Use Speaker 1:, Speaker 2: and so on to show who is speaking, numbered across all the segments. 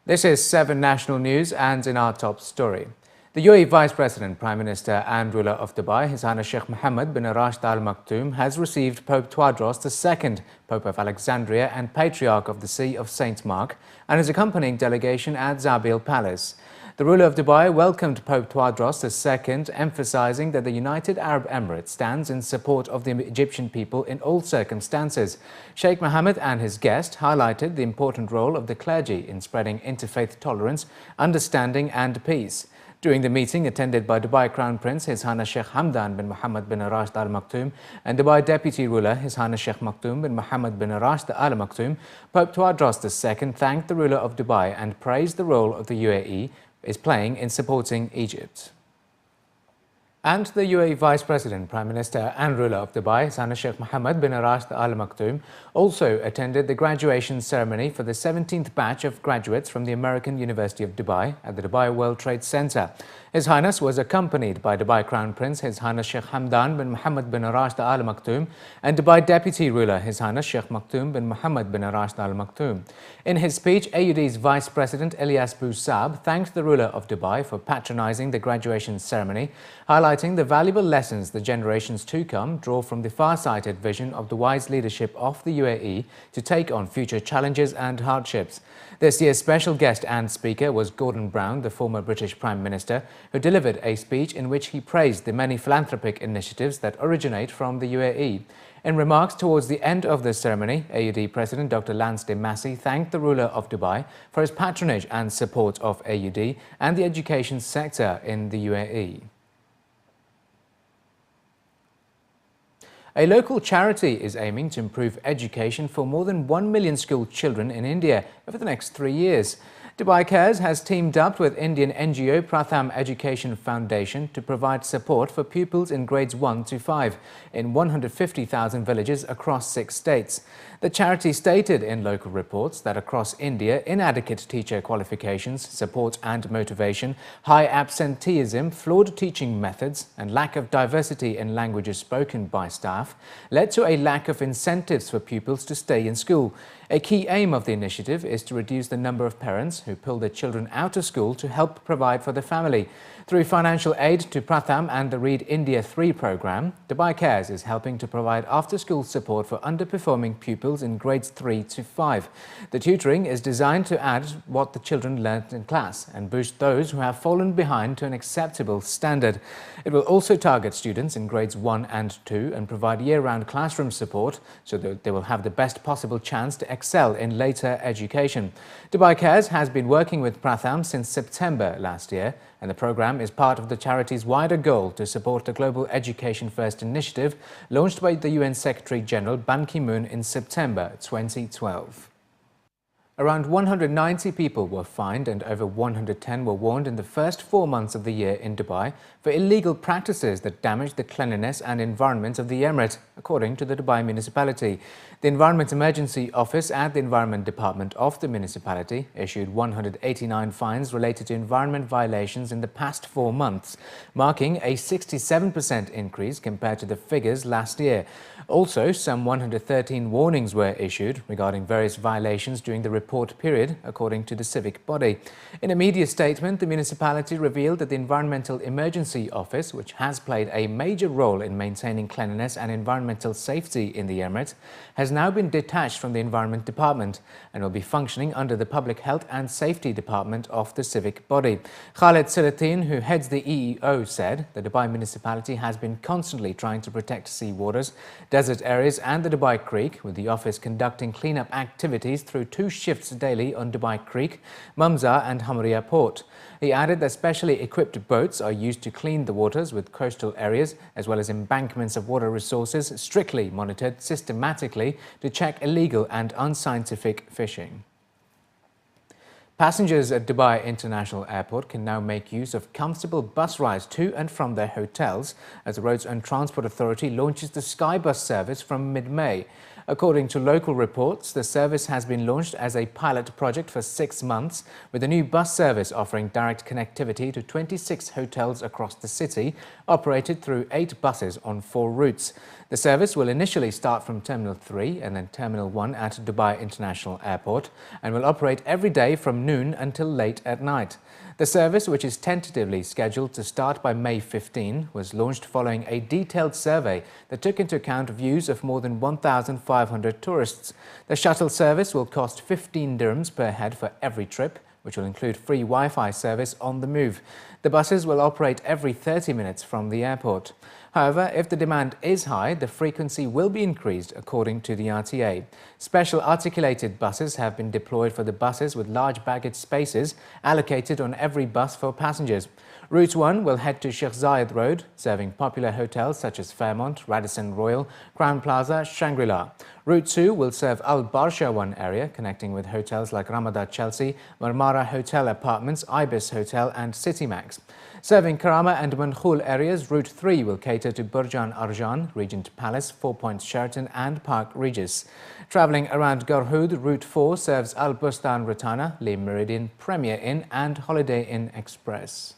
Speaker 1: This is 7 National News, and in our top story. The UAE Vice President, Prime Minister and ruler of Dubai, His Highness Sheikh Mohammed bin Rashid Al Maktoum, has received Pope Tawadros II, Pope of Alexandria and Patriarch of the See of St. Mark, and his accompanying delegation at Zabil Palace. The ruler of Dubai welcomed Pope Tawadros II, emphasizing that the United Arab Emirates stands in support of the Egyptian people in all circumstances. Sheikh Mohammed and his guest highlighted the important role of the clergy in spreading interfaith tolerance, understanding and peace. During the meeting attended by Dubai Crown Prince His Highness Sheikh Hamdan bin Mohammed bin Rashid Al Maktoum and Dubai Deputy Ruler His Highness Sheikh Maktoum bin Mohammed bin Rashid Al Maktoum, Pope Tawadros II thanked the ruler of Dubai and praised the role of the UAE is playing in supporting Egypt. And the UAE Vice President, Prime Minister and ruler of Dubai, His Highness Sheikh Mohammed bin Rashid Al Maktoum, also attended the graduation ceremony for the 17th batch of graduates from the American University of Dubai at the Dubai World Trade Center. His Highness was accompanied by Dubai Crown Prince His Highness Sheikh Hamdan bin Mohammed bin Rashid Al Maktoum and Dubai Deputy Ruler His Highness Sheikh Maktoum bin Mohammed bin Rashid Al Maktoum. In his speech, AUD's Vice President Ilyas Bousab thanked the ruler of Dubai for patronizing the graduation ceremony, highlighting the valuable lessons the generations to come draw from the far-sighted vision of the wise leadership of the UAE to take on future challenges and hardships. This year's special guest and speaker was Gordon Brown, the former British Prime Minister, who delivered a speech in which he praised the many philanthropic initiatives that originate from the UAE. In remarks towards the end of the ceremony, AUD President Dr. Lance de Massey thanked the ruler of Dubai for his patronage and support of AUD and the education sector in the UAE. A local charity is aiming to improve education for more than 1 million school children in India over the next 3 years. Dubai Cares has teamed up with Indian NGO Pratham Education Foundation to provide support for pupils in grades 1 to 5 in 150,000 villages across 6 states. The charity stated in local reports that across India, inadequate teacher qualifications, support and motivation, high absenteeism, flawed teaching methods and lack of diversity in languages spoken by staff led to a lack of incentives for pupils to stay in school. A key aim of the initiative is to reduce the number of parents who pull their children out of school to help provide for the family. Through financial aid to Pratham and the Read India 3 program, Dubai Cares is helping to provide after-school support for underperforming pupils in grades 3 to 5. The tutoring is designed to add what the children learnt in class and boost those who have fallen behind to an acceptable standard. It will also target students in grades 1 and 2 and provide year-round classroom support so that they will have the best possible chance to excel in later education. Dubai Cares has been working with Pratham since September last year, and the program is part of the charity's wider goal to support the Global Education First initiative launched by the UN Secretary-General Ban Ki-moon in September 2012. Around 190 people were fined and over 110 were warned in the first 4 months of the year in Dubai for illegal practices that damaged the cleanliness and environment of the emirate, according to the Dubai municipality. The Environment Emergency Office at the Environment Department of the municipality issued 189 fines related to environment violations in the past 4 months, marking a 67% increase compared to the figures last year. Also, some 113 warnings were issued regarding various violations during the report period, according to the civic body. In a media statement, the municipality revealed that the Environmental Emergency Office, which has played a major role in maintaining cleanliness and environmental safety in the emirate, has now been detached from the Environment Department and will be functioning under the Public Health and Safety Department of the civic body. Khaled Siratin, who heads the EEO, said the Dubai municipality has been constantly trying to protect sea waters, desert areas and the Dubai Creek, with the office conducting cleanup activities through 2 shifts daily on Dubai Creek, Mumza and Hamriya Port. He added that specially equipped boats are used to clean the waters with coastal areas as well as embankments of water resources strictly monitored systematically to check illegal and unscientific fishing. Passengers at Dubai International Airport can now make use of comfortable bus rides to and from their hotels as the Roads and Transport Authority launches the Skybus service from mid-May. According to local reports, the service has been launched as a pilot project for 6 months, with a new bus service offering direct connectivity to 26 hotels across the city, operated through 8 buses on 4 routes. The service will initially start from Terminal 3 and then Terminal 1 at Dubai International Airport and will operate every day from noon until late at night. The service, which is tentatively scheduled to start by May 15, was launched following a detailed survey that took into account views of more than 1,500 tourists. The shuttle service will cost 15 dirhams per head for every trip, which will include free Wi-Fi service on the move. The buses will operate every 30 minutes from the airport. However, if the demand is high, the frequency will be increased according to the RTA. Special articulated buses have been deployed for the buses with large baggage spaces allocated on every bus for passengers. Route 1 will head to Sheikh Zayed Road, serving popular hotels such as Fairmont, Radisson Royal, Crown Plaza, Shangri-La. Route 2 will serve Al Barsha 1 area, connecting with hotels like Ramada Chelsea, Marmara Hotel Apartments, Ibis Hotel and Citymax. Serving Karama and Mankhul areas, Route 3 will cater to Burjan Arjan, Regent Palace, 4 Points Sheraton and Park Regis. Travelling around Garhoud, Route 4 serves Al Bustan Ratana, Le Meridian, Premier Inn and Holiday Inn Express.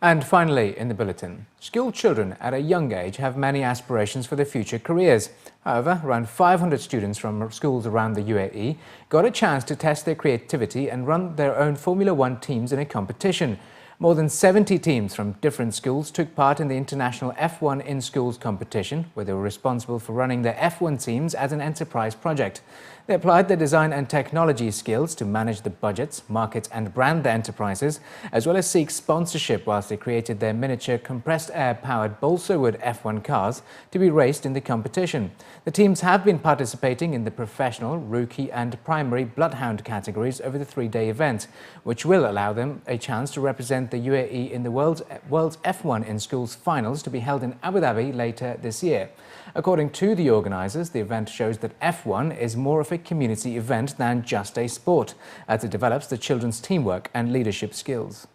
Speaker 1: And finally, in the bulletin, school children at a young age have many aspirations for their future careers. However, around 500 students from schools around the UAE got a chance to test their creativity and run their own Formula One teams in a competition. More than 70 teams from different schools took part in the International F1 in Schools competition, where they were responsible for running their F1 teams as an enterprise project. They applied their design and technology skills to manage the budgets, market and brand their enterprises, as well as seek sponsorship whilst they created their miniature compressed air-powered balsa wood F1 cars to be raced in the competition. The teams have been participating in the professional, rookie and primary bloodhound categories over the 3-day event, which will allow them a chance to represent the UAE in the world's F1 in Schools finals to be held in Abu Dhabi later this year. According to the organisers, the event shows that F1 is more of a community event than just a sport, as it develops the children's teamwork and leadership skills.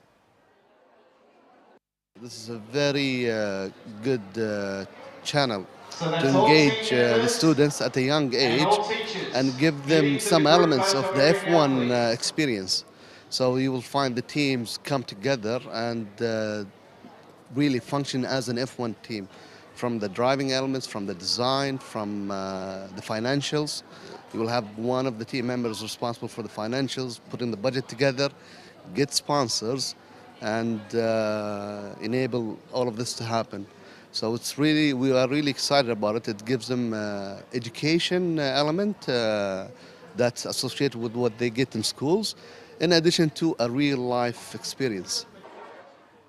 Speaker 2: This is a very good channel to engage the students at a young age and give them some elements of the F1 experience. So you will find the teams come together and really function as an F1 team, from the driving elements, from the design, from the financials. You will have one of the team members responsible for the financials, putting the budget together, get sponsors, and enable all of this to happen. So we are really excited about it. It gives them education element that's associated with what they get in schools, in addition to a real-life experience.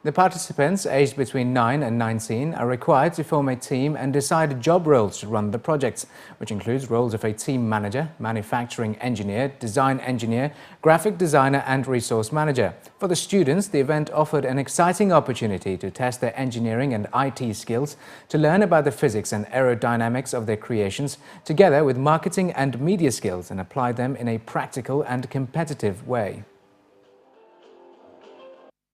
Speaker 1: The participants, aged between 9 and 19, are required to form a team and decide job roles to run the projects, which includes roles of a team manager, manufacturing engineer, design engineer, graphic designer and resource manager. For the students, the event offered an exciting opportunity to test their engineering and IT skills, to learn about the physics and aerodynamics of their creations, together with marketing and media skills, and apply them in a practical and competitive way.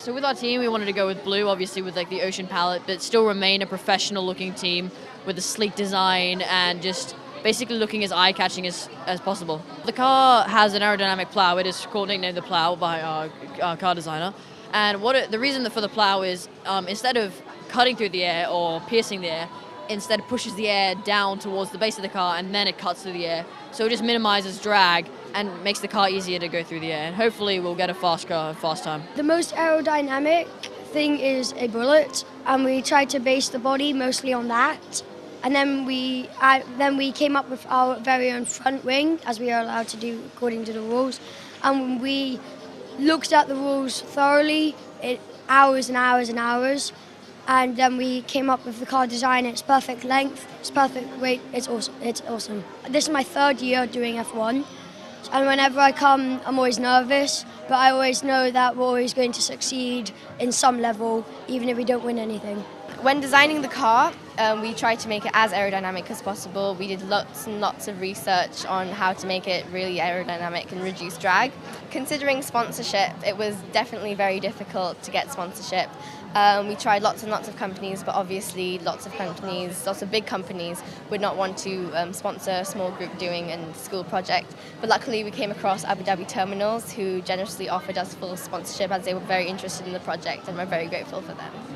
Speaker 3: So with our team, we wanted to go with blue, obviously with like the ocean palette, but still remain a professional looking team with a sleek design and just basically looking as eye-catching as possible. The car has an aerodynamic plow. It is called nicknamed the plow by our car designer. And the reason for the plow is instead of cutting through the air or piercing the air, instead it pushes the air down towards the base of the car and then it cuts through the air. So it just minimizes drag and makes the car easier to go through the air. And hopefully we'll get a fast time.
Speaker 4: The most aerodynamic thing is a bullet, and we tried to base the body mostly on that. And then we came up with our very own front wing, as we are allowed to do according to the rules. And we looked at the rules thoroughly, hours and hours and hours. And then we came up with the car design. It's perfect length, it's perfect weight, it's awesome. This is my 3rd year doing F1. And whenever I come, I'm always nervous, but I always know that we're always going to succeed in some level, even if we don't win anything.
Speaker 5: When designing the car, we tried to make it as aerodynamic as possible. We did lots and lots of research on how to make it really aerodynamic and reduce drag. Considering sponsorship, it was definitely very difficult to get sponsorship. We tried lots and lots of companies, but obviously lots of big companies would not want to sponsor a small group doing a school project. But luckily we came across Abu Dhabi Terminals, who generously offered us full sponsorship as they were very interested in the project, and we're very grateful for them.